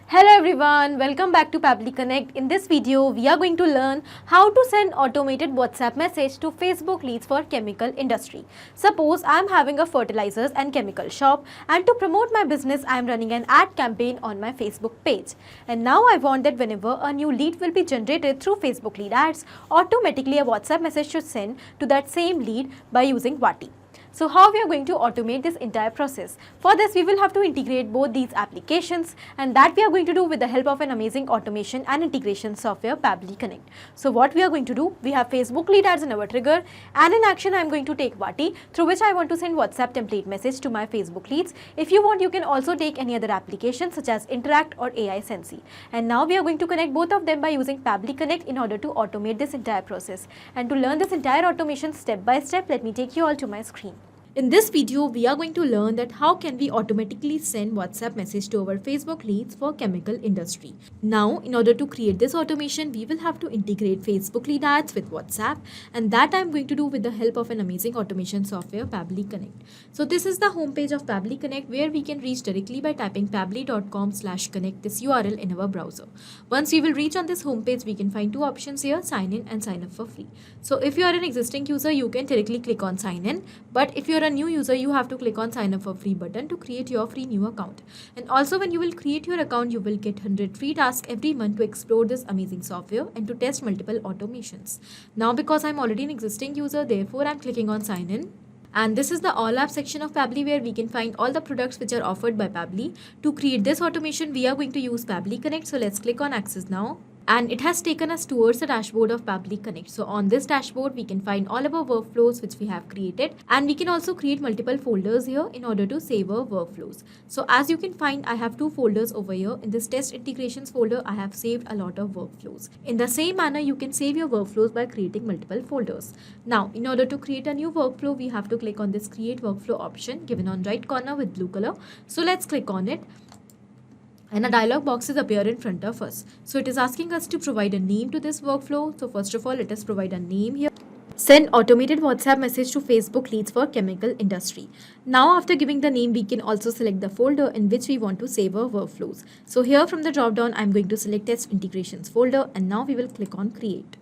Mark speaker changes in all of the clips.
Speaker 1: Hello everyone, welcome back to Pabbly Connect. In this video, we are going to learn how to send automated WhatsApp message to Facebook leads for chemical industry. Suppose I am having a fertilizers and chemical shop, and to promote my business, I am running an ad campaign on my Facebook page. And now I want that whenever a new lead will be generated through Facebook lead ads, automatically a WhatsApp message should send to that same lead by using Vati. So how we are going to automate this entire process? For this, we will have to integrate both these applications, and that we are going to do with the help of an amazing automation and integration software, Pabbly Connect. So what we are going to do, we have Facebook lead ads in our trigger, and in action I am going to take Vati, through which I want to send WhatsApp template message to my Facebook leads. If you want, you can also take any other application such as Interact or AI Sensi. And now we are going to connect both of them by using Pabbly Connect in order to automate this entire process. And to learn this entire automation step by step, let me take you all to my screen. In this video, we are going to learn that how can we automatically send WhatsApp message to our Facebook leads for chemical industry. Now, in order to create this automation, we will have to integrate Facebook lead ads with WhatsApp, and that I am going to do with the help of an amazing automation software, Pabbly Connect. So this is the homepage of Pabbly Connect, where we can reach directly by typing pabbly.com/connect, this URL in our browser. Once we will reach on this homepage, we can find two options here: sign in and sign up for free. So if you are an existing user, you can directly click on sign in, but if you are a new user, you have to click on sign up for free button to create your free new account. And also, when you will create your account, you will get 100 free tasks every month to explore this amazing software and to test multiple automations. Now, because I'm already an existing user, therefore I'm clicking on sign in. And this is the all app section of Pabbly, where we can find all the products which are offered by Pabbly. To create this automation, we are going to use Pabbly Connect. So let's click on access now. And it has taken us towards the dashboard of Pabbly Connect. So on this dashboard, we can find all of our workflows which we have created, and we can also create multiple folders here in order to save our workflows. So as you can find, I have two folders over here. In this test integrations folder, I have saved a lot of workflows. In the same manner, you can save your workflows by creating multiple folders. Now, in order to create a new workflow, we have to click on this create workflow option given on right corner with blue color. So let's click on it. And a dialog box is appear in front of us. So it is asking us to provide a name to this workflow. So first of all, let us provide a name here. Send automated WhatsApp message to Facebook leads for chemical industry. Now, after giving the name, we can also select the folder in which we want to save our workflows. So here from the drop down, I'm going to select test integrations folder, and now we will click on create.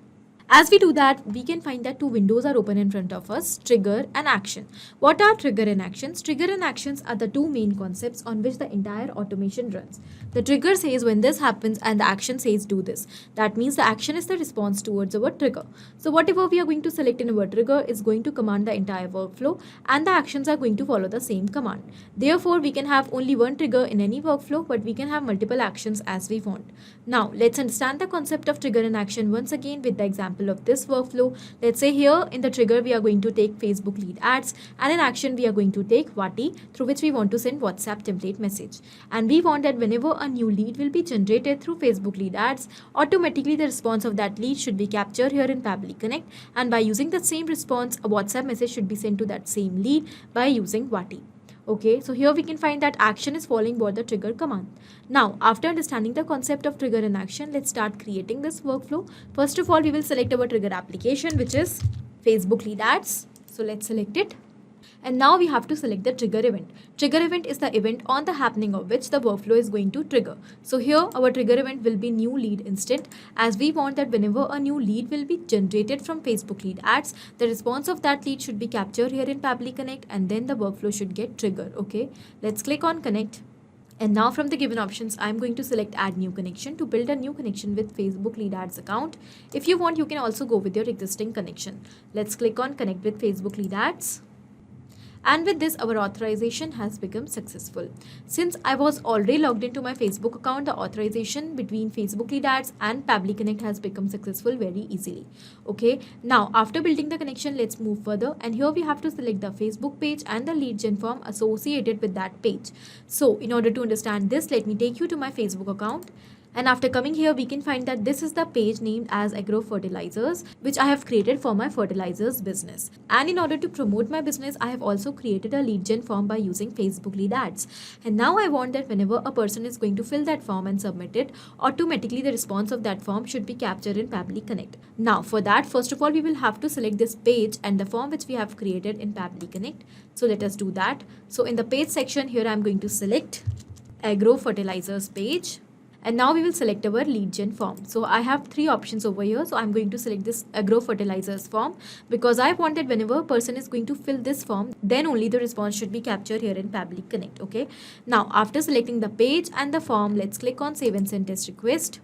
Speaker 1: As we do that, we can find that two windows are open in front of us: trigger and action. What are trigger and actions? Trigger and actions are the two main concepts on which the entire automation runs. The trigger says when this happens, and the action says do this. That means the action is the response towards our trigger. So whatever we are going to select in our trigger is going to command the entire workflow, and the actions are going to follow the same command. Therefore, we can have only one trigger in any workflow, but we can have multiple actions as we want. Now, let's understand the concept of trigger and action once again with the example of this workflow. Let's say here in the trigger, we are going to take Facebook lead ads, and in action, we are going to take Vati, through which we want to send WhatsApp template message. And we want that whenever a new lead will be generated through Facebook lead ads, automatically the response of that lead should be captured here in Pabbly Connect. And by using the same response, a WhatsApp message should be sent to that same lead by using Vati. Okay, so here we can find that action is following what the trigger command. Now, after understanding the concept of trigger and action, let's start creating this workflow. First of all, we will select our trigger application, which is Facebook lead ads. So let's select it. And now we have to select the trigger event. Trigger event is the event on the happening of which the workflow is going to trigger. So here our trigger event will be new lead instant, as we want that whenever a new lead will be generated from Facebook lead ads, the response of that lead should be captured here in Pabbly Connect, and then the workflow should get triggered. Okay, let's click on connect. And now from the given options, I'm going to select add new connection to build a new connection with Facebook lead ads account. If you want, you can also go with your existing connection. Let's click on connect with Facebook lead ads. And with this, our authorization has become successful. Since I was already logged into my Facebook account, the authorization between Facebook lead ads and Pabbly Connect has become successful very easily. Okay, now after building the connection, let's move further. And here we have to select the Facebook page and the lead gen form associated with that page. So in order to understand this, let me take you to my Facebook account. And after coming here, we can find that this is the page named as Agro Fertilizers, which I have created for my fertilizers business. And in order to promote my business, I have also created a lead gen form by using Facebook lead ads. And now I want that whenever a person is going to fill that form and submit it, automatically the response of that form should be captured in Pabbly Connect. Now for that, first of all, we will have to select this page and the form which we have created in Pabbly Connect. So let us do that. So in the page section here, I'm going to select Agro Fertilizers page. And now we will select our lead gen form. So I have three options over here. So I'm going to select this agro fertilizers form because I want that whenever a person is going to fill this form, then only the response should be captured here in Pabbly Connect. Okay. Now after selecting the page and the form, let's click on save and send test request.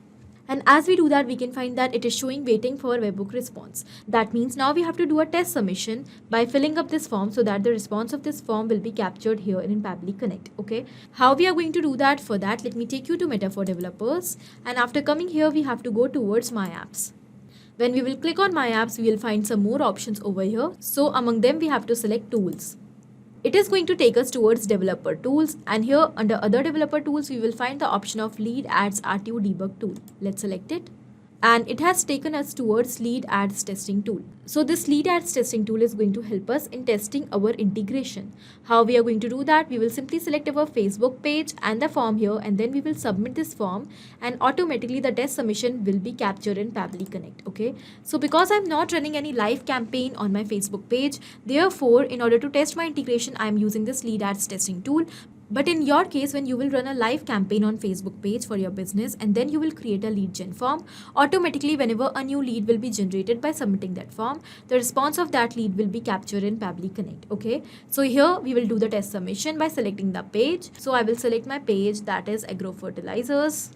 Speaker 1: And as we do that, we can find that it is showing waiting for webhook response. That means now we have to do a test submission by filling up this form so that the response of this form will be captured here in Pabbly Connect. Okay. How we are going to do that? For that, let me take you to Meta for Developers. And after coming here, we have to go towards My Apps. When we will click on My Apps, we will find some more options over here. So among them, we have to select Tools. It is going to take us towards developer tools, and here under other developer tools we will find the option of lead ads RTO debug tool. Let's select it, and it has taken us towards lead ads testing tool. So this lead ads testing tool is going to help us in testing our integration. How we are going to do that? We will simply select our Facebook page and the form here, and then we will submit this form, and automatically the test submission will be captured in Pabbly Connect. Okay. So because I'm not running any live campaign on my Facebook page, therefore in order to test my integration, I'm using this lead ads testing tool. But in your case, when you will run a live campaign on Facebook page for your business and then you will create a lead gen form, automatically whenever a new lead will be generated by submitting that form, the response of that lead will be captured in Pabbly Connect. Okay. So here we will do the test submission by selecting the page. So I will select my page, that is agro fertilizers.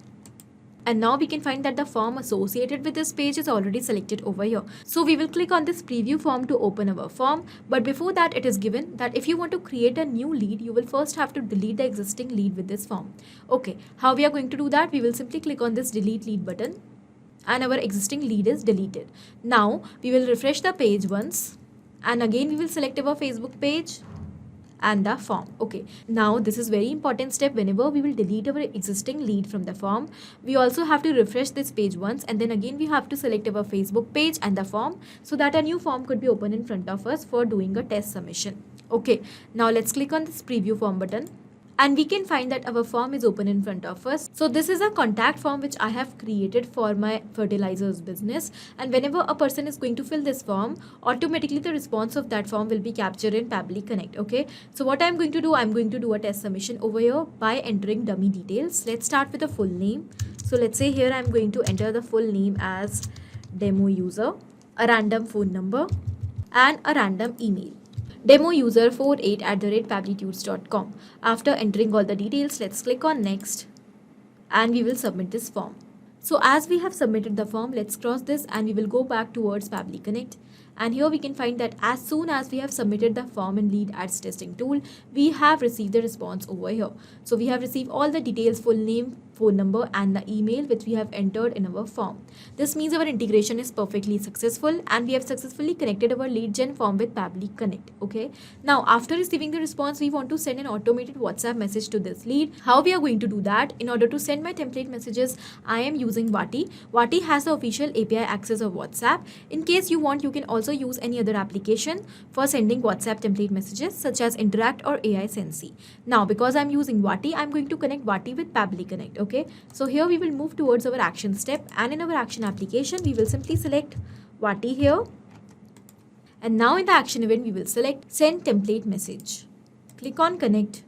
Speaker 1: And now we can find that the form associated with this page is already selected over here. So we will click on this preview form to open our form. But before that, it is given that if you want to create a new lead, you will first have to delete the existing lead with this form. Okay, how we are going to do that? We will simply click on this delete lead button and our existing lead is deleted. Now we will refresh the page once, and again we will select our Facebook page and the form. Okay, now this is very important step. Whenever we will delete our existing lead from the form, we also have to refresh this page once, and then again we have to select our Facebook page and the form so that a new form could be open in front of us for doing a test submission. Okay, now let's click on this preview form button, and we can find that our form is open in front of us. So this is a contact form which I have created for my fertilizers business, and whenever a person is going to fill this form, automatically the response of that form will be captured in Pabbly Connect. Okay, so what I'm going to do, I'm going to do a test submission over here by entering dummy details. Let's start with the full name. So let's say here I'm going to enter the full name as demo user, a random phone number and a random email. Demo user 48@pabblytudes.com. After entering all the details, let's click on next and we will submit this form. So as we have submitted the form, let's cross this and we will go back towards Pabbly Connect. And here we can find that as soon as we have submitted the form in lead ads testing tool, we have received the response over here. So we have received all the details, full name, phone number and the email which we have entered in our form. This means our integration is perfectly successful and we have successfully connected our lead gen form with Pabbly Connect. Okay. Now after receiving the response, we want to send an automated WhatsApp message to this lead. How we are going to do that? In order to send my template messages, I am using Vati. Vati has the official API access of WhatsApp. In case you want, you can also use any other application for sending WhatsApp template messages such as Interact or AI Sensi. Now because I'm using Vati, I'm going to connect Vati with Pabbly Connect. Okay, so here we will move towards our action step, and in our action application we will simply select Vati here, and now in the action event we will select send template message. Click on connect,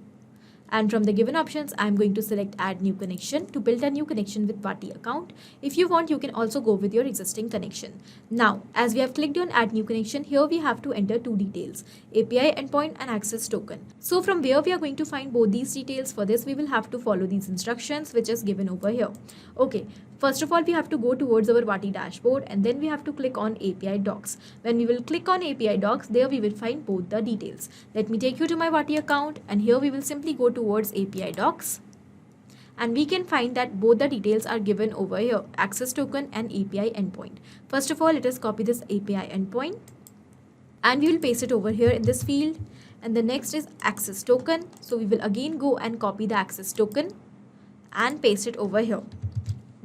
Speaker 1: and from the given options I'm going to select add new connection to build a new connection with Vati account. If you want, you can also go with your existing connection. Now as we have clicked on add new connection, here we have to enter two details, API endpoint and access token. So from where we are going to find both these details? For this we will have to follow these instructions which is given over here. Okay, first of all we have to go towards our Vati dashboard and then we have to click on API docs. When we will click on API docs, there we will find both the details. Let me take you to my Vati account, and here we will simply go towards API docs, and we can find that both the details are given over here, access token and API endpoint. First of all, let us copy this API endpoint and we will paste it over here in this field, and the next is access token. So we will again go and copy the access token and paste it over here.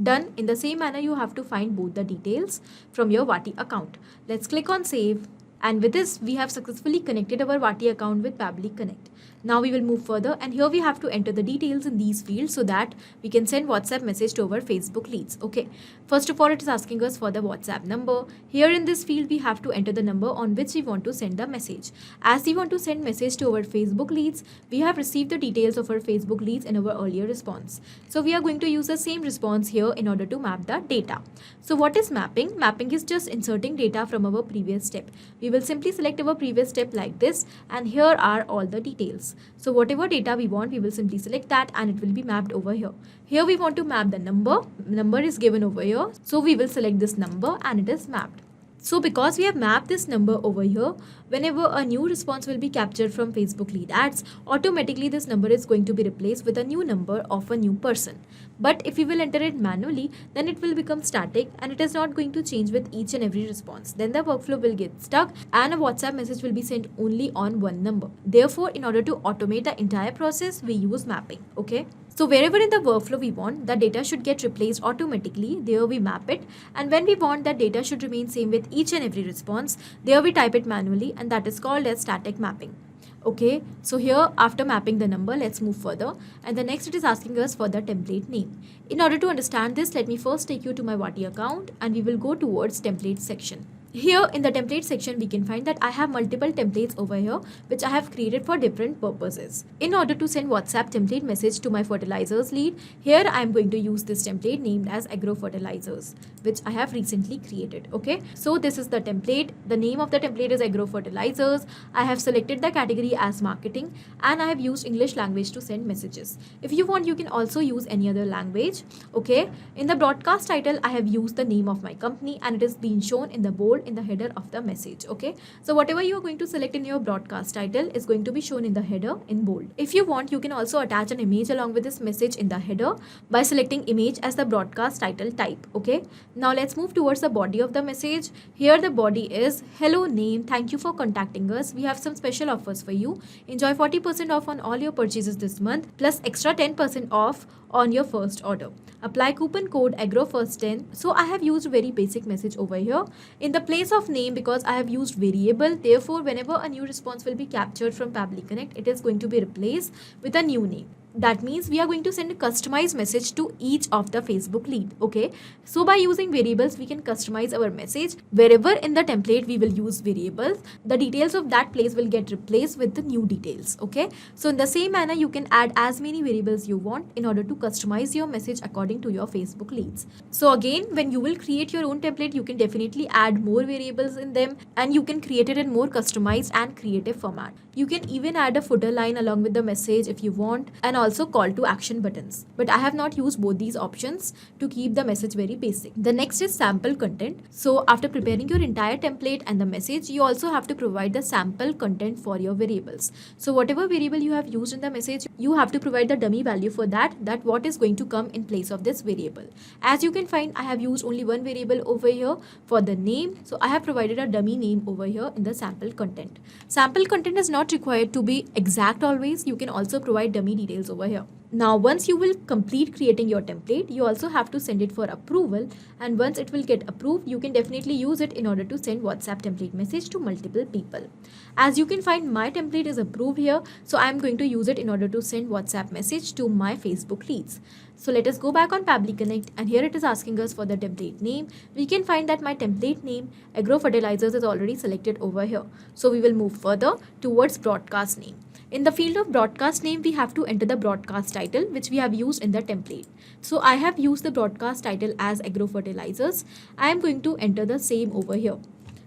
Speaker 1: Done. In the same manner, you have to find both the details from your Vati account. Let's click on save, and with this we have successfully connected our Vati account with Pabbly Connect. Now we will move further, and here we have to enter the details in these fields so that we can send WhatsApp message to our Facebook leads. Okay, first of all, it is asking us for the WhatsApp number. Here in this field we have to enter the number on which we want to send the message. As we want to send message to our Facebook leads, we have received the details of our Facebook leads in our earlier response. So we are going to use the same response here in order to map the data. So what is mapping? Mapping is just inserting data from our previous step. We will simply select our previous step like this, and here are all the details. So whatever data we want, we will simply select that and it will be mapped over here. Here we want to map the number. Number is given over here. So we will select this number and it is mapped. So because we have mapped this number over here, whenever a new response will be captured from Facebook lead ads, automatically this number is going to be replaced with a new number of a new person. But if we will enter it manually, then it will become static and it is not going to change with each and every response. Then the workflow will get stuck and a WhatsApp message will be sent only on one number. Therefore, in order to automate the entire process, we use mapping. Okay. So wherever in the workflow we want, the data should get replaced automatically. There we map it. And when we want that data should remain same with each and every response, there we type it manually, and that is called as static mapping. Okay, so here after mapping the number, let's move further. And the next it is asking us for the template name. In order to understand this, let me first take you to my Wati account and we will go towards template section. Here in the template section, we can find that I have multiple templates over here which I have created for different purposes. In order to send WhatsApp template message to my fertilizers lead, here I am going to use this template named as agro fertilizers, which I have recently created. Okay, so this is the template. The name of the template is agro fertilizers. I have selected the category as marketing and I have used English language to send messages. If you want, you can also use any other language. Okay, in the broadcast title, I have used the name of my company and it is being shown in the bold in the header of the message. Okay, so whatever you are going to select in your broadcast title is going to be shown in the header in bold. If you want, you can also attach an image along with this message in the header by selecting image as the broadcast title type. Okay, now let's move towards the body of the message. Here the body is hello name, thank you for contacting us, we have some special offers for you, enjoy 40% off on all your purchases this month plus extra 10% off on your first order. Apply coupon code AGROFIRST10. So I have used very basic message over here. In the place of name, because I have used variable, therefore whenever a new response will be captured from Pabbly Connect, it is going to be replaced with a new name. That means we are going to send a customized message to each of the Facebook lead. Okay, so by using variables, we can customize our message. Wherever in the template we will use variables, the details of that place will get replaced with the new details. Okay, so in the same manner, you can add as many variables you want in order to customize your message according to your Facebook leads. So again, when you will create your own template, you can definitely add more variables in them and you can create it in more customized and creative format. You can even add a footer line along with the message if you want, and also call to action buttons. But I have not used both these options to keep the message very basic. The next is sample content. So after preparing your entire template and the message, you also have to provide the sample content for your variables. So whatever variable you have used in the message, you have to provide the dummy value for that what is going to come in place of this variable. As you can find, I have used only one variable over here for the name. So I have provided a dummy name over here in the sample content. Sample content is not required to be exact always. You can also provide dummy details over here. Now, once you will complete creating your template, you also have to send it for approval. And once it will get approved, you can definitely use it in order to send WhatsApp template message to multiple people. As you can find, my template is approved here. So I'm going to use it in order to send WhatsApp message to my Facebook leads. So let us go back on Pabbly Connect, and here it is asking us for the template name. We can find that my template name, Agro Fertilizers, is already selected over here. So we will move further towards broadcast name. In the field of broadcast name, we have to enter the broadcast title, which we have used in the template. So I have used the broadcast title as Agro Fertilizers. I am going to enter the same over here.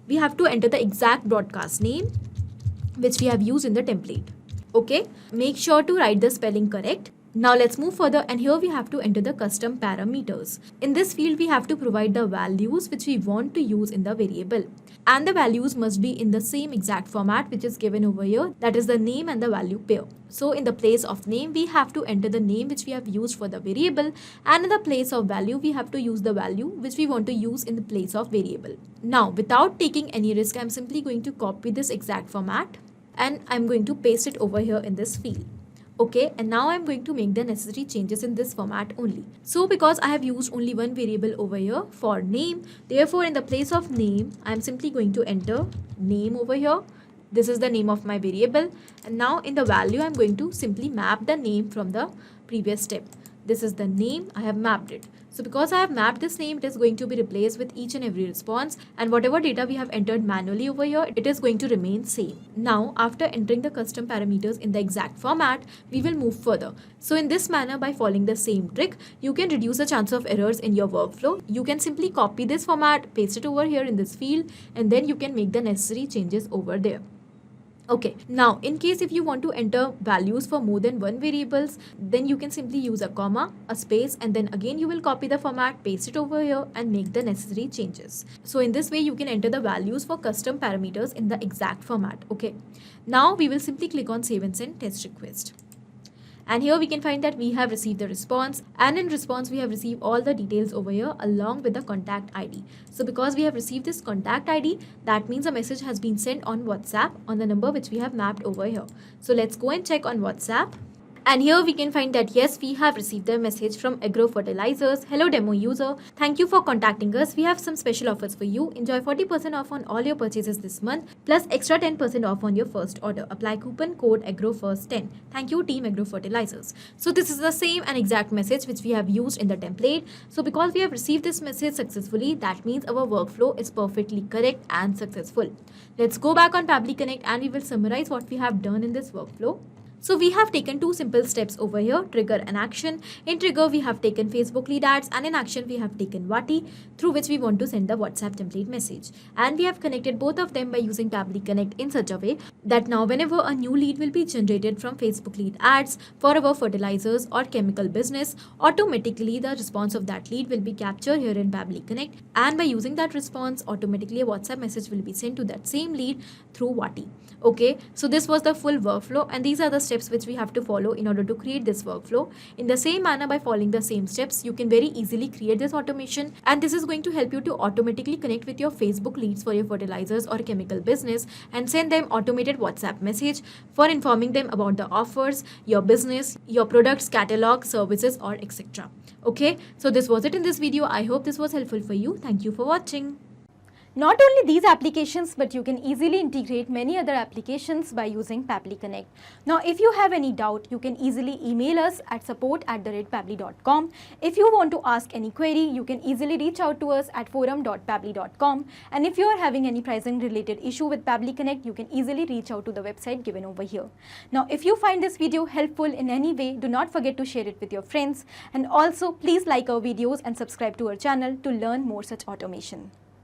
Speaker 1: We have to enter the exact broadcast name, which we have used in the template. Okay, make sure to write the spelling correct. Now let's move further, and here we have to enter the custom parameters. In this field, we have to provide the values which we want to use in the variable. And the values must be in the same exact format which is given over here, that is the name and the value pair. So in the place of name, we have to enter the name which we have used for the variable, and in the place of value, we have to use the value which we want to use in the place of variable. Now, without taking any risk, I'm simply going to copy this exact format and I'm going to paste it over here in this field. Okay, and now I'm going to make the necessary changes in this format only. So because I have used only one variable over here for name, therefore in the place of name, I'm simply going to enter name over here. This is the name of my variable, and now in the value I'm going to simply map the name from the previous step. This is the name, I have mapped it. So because I have mapped this name, it is going to be replaced with each and every response, and whatever data we have entered manually over here, it is going to remain same. Now after entering the custom parameters in the exact format, we will move further. So in this manner, by following the same trick, you can reduce the chance of errors in your workflow. You can simply copy this format, paste it over here in this field, and then you can make the necessary changes over there. Okay, now in case if you want to enter values for more than one variables, then you can simply use a comma, a space, and then again you will copy the format, paste it over here, and make the necessary changes. So in this way you can enter the values for custom parameters in the exact format. Okay, now we will simply click on save and send test request. And here we can find that we have received the response, and in response we have received all the details over here along with the contact ID. So because we have received this contact ID, that means a message has been sent on WhatsApp on the number which we have mapped over here. So let's go and check on WhatsApp. And here we can find that yes, we have received a message from Agro Fertilizers. Hello demo user, thank you for contacting us. We have some special offers for you. Enjoy 40% off on all your purchases this month, plus extra 10% off on your first order. Apply coupon code AGROFIRST10. Thank you team Agro Fertilizers. So this is the same and exact message which we have used in the template. So because we have received this message successfully, that means our workflow is perfectly correct and successful. Let's go back on Pabbly Connect and we will summarize what we have done in this workflow. So we have taken two simple steps over here, trigger and action. In trigger, we have taken Facebook lead ads, and in action, we have taken Wati, through which we want to send the WhatsApp template message. And we have connected both of them by using Pabbly Connect in such a way that now whenever a new lead will be generated from Facebook lead ads for our fertilizers or chemical business, automatically the response of that lead will be captured here in Pabbly Connect. And by using that response, automatically a WhatsApp message will be sent to that same lead through Wati. Okay, so this was the full workflow, and these are the steps which we have to follow in order to create this workflow. In the same manner, by following the same steps, you can very easily create this automation, and this is going to help you to automatically connect with your Facebook leads for your fertilizers or chemical business and send them automated WhatsApp message for informing them about the offers, your business, your products, catalog, services, or etc. Okay, so this was it in this video. I hope this was helpful for you. Thank you for watching. Not only these applications, but you can easily integrate many other applications by using Pabbly Connect. Now, if you have any doubt, you can easily email us at support@pabbly.com. If you want to ask any query, you can easily reach out to us at forum.pabbly.com. And if you are having any pricing related issue with Pabbly Connect, you can easily reach out to the website given over here. Now, if you find this video helpful in any way, do not forget to share it with your friends. And also, please like our videos and subscribe to our channel to learn more such automation.